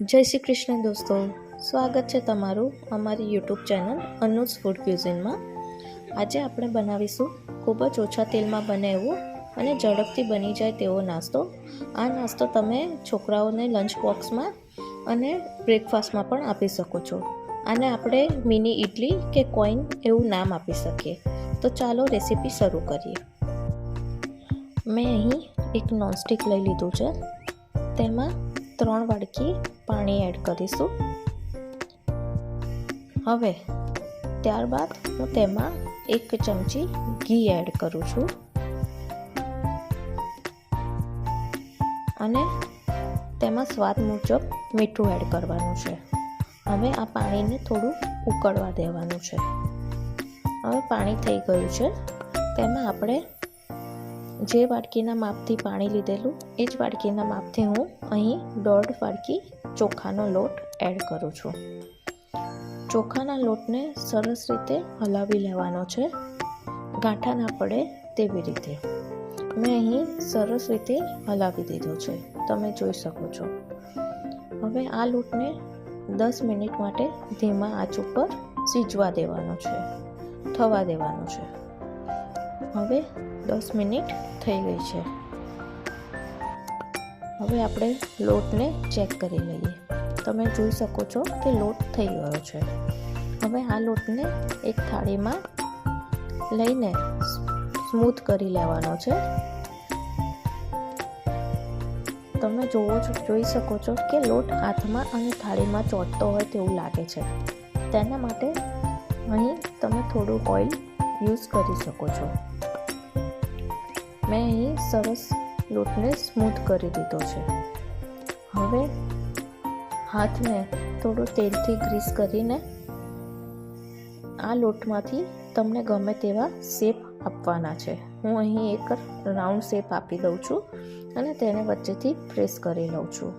જય શ્રી કૃષ્ણ દોસ્તો, સ્વાગત છે તમારું અમારી યુટ્યુબ ચેનલ અનુજ ફૂડ ક્યુઝિનમાં। આજે આપણે બનાવીશું ખૂબ જ ઓછા તેલમાં બને એવું અને ઝડપથી બની જાય તેવો નાસ્તો। આ નાસ્તો તમે છોકરાઓને લંચ બોક્સમાં અને બ્રેકફાસ્ટમાં પણ આપી શકો છો। આને આપણે મિની ઇડલી કે કોઈન એવું નામ આપી શકીએ। તો ચાલો રેસીપી શરૂ કરીએ। મેં અહીં એક નોનસ્ટિક લઈ લીધું છે, તેમાં 3 વાડકી પાણી એડ કરીશું। હવે ત્યારબાદ હું તેમાં 1 ચમચી ઘી એડ કરું છું અને તેમાં સ્વાદ મુજબ મીઠું એડ કરવાનું છે। હવે આ પાણીને થોડું ઉકળવા દેવાનું છે। હવે પાણી થઈ ગયું છે, તેમાં આપણે જે વાડકીના માપથી પાણી લીધેલું એ જ વાડકીના માપથી હું અહીં 1.5 વાડકી ચોખાનો લોટ એડ કરું છું। ચોખાના લોટને સરસ રીતે હલાવી લેવાનો છે, ગાંઠા ના પડે તેવી રીતે। મેં અહીં સરસ રીતે હલાવી દીધો છે, તમે જોઈ શકો છો। હવે આ લોટને 10 મિનિટ માટે ધીમા આંચ ઉપર સીજવા દેવાનો છે, થવા દેવાનો છે। હવે 10 મિનિટ થઈ ગઈ છે। હવે આપણે લોટને ચેક કરી લઈએ। તમે જોઈ શકો છો કે લોટ થઈ ગયો છે। હવે આ લોટને એક થાળીમાં લઈને સ્મૂથ કરી લેવાનો છે। તમે જોઈ શકો છો કે લોટ હાથમાં અને થાળીમાં ચોંટતો હોય તેવું લાગે છે। તેના માટે અહીં તમે થોડું ઓઇલ યુઝ કરી શકો છો। મેં અહીં સરસ લોટને સ્મૂથ કરી દીધો છે। હવે હાથને થોડું તેલથી ગ્રીસ કરીને આ લોટમાંથી તમને ગમે તેવા શેપ આપવાના છે। હું અહીં એક રાઉન્ડ શેપ આપી દઉં છું અને તેને વચ્ચેથી પ્રેસ કરી લઉં છું।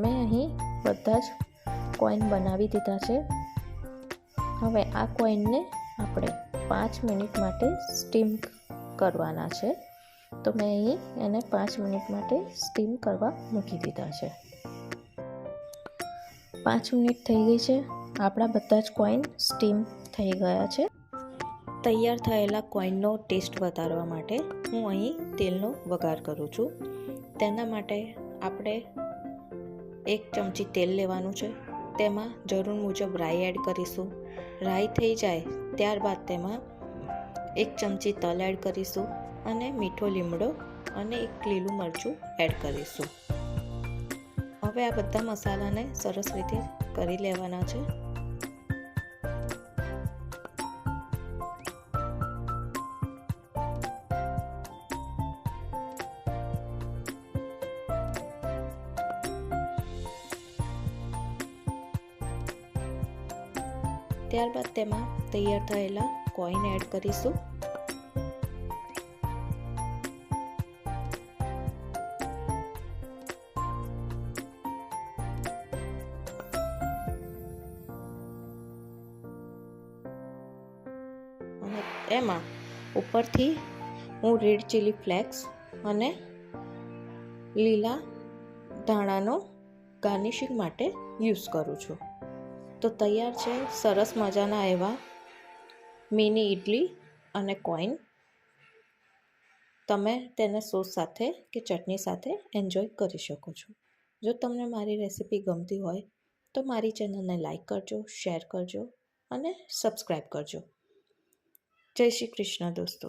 મેં અહીં બધા જ કોઈન બનાવી દીધા છે। હવે આ કોઈનને આપણે 5 મિનિટ માટે સ્ટીમ કરવાના છે। તો મેં અહીં એને 5 મિનિટ માટે સ્ટીમ કરવા મૂકી દીધા છે। 5 મિનિટ થઈ ગઈ છે, આપણા બધા જ કોઈન સ્ટીમ થઈ ગયા છે। તૈયાર થયેલા કોઈનનો ટેસ્ટ વધારવા માટે હું અહીં તેલનો વઘાર કરું છું। તેના માટે આપણે 1 ચમચી તેલ લેવાનું છે, તેમાં જરૂર મુજબ રાઈ એડ કરીશું। રાઈ થઈ જાય ત્યારબાદ તેમાં 1 ચમચી તલ એડ કરીશું અને મીઠો લીમડો અને 1 લીલું મરચું એડ કરીશું। હવે આ બધા મસાલાને સરસ રીતે કરી લેવાના છે। ત્યારબાદ તેમાં તૈયાર થયેલા કોઈન એડ કરીશું। અને એમાં ઉપરથી હું રેડ ચીલી ફ્લેક્સ અને લીલા ધાણાનો ગાર્નિશિંગ માટે યુઝ કરું છું। તો તૈયાર છે સરસ મજાના એવા મિની ઇડલી અને કોઈન। તમે તેને સોસ સાથે કે ચટણી સાથે એન્જોય કરી શકો છો। જો તમને મારી રેસીપી ગમતી હોય તો મારી ચેનલને લાઈક કરજો, શેર કરજો અને સબસ્ક્રાઈબ કરજો. જય શ્રી કૃષ્ણ દોસ્તો.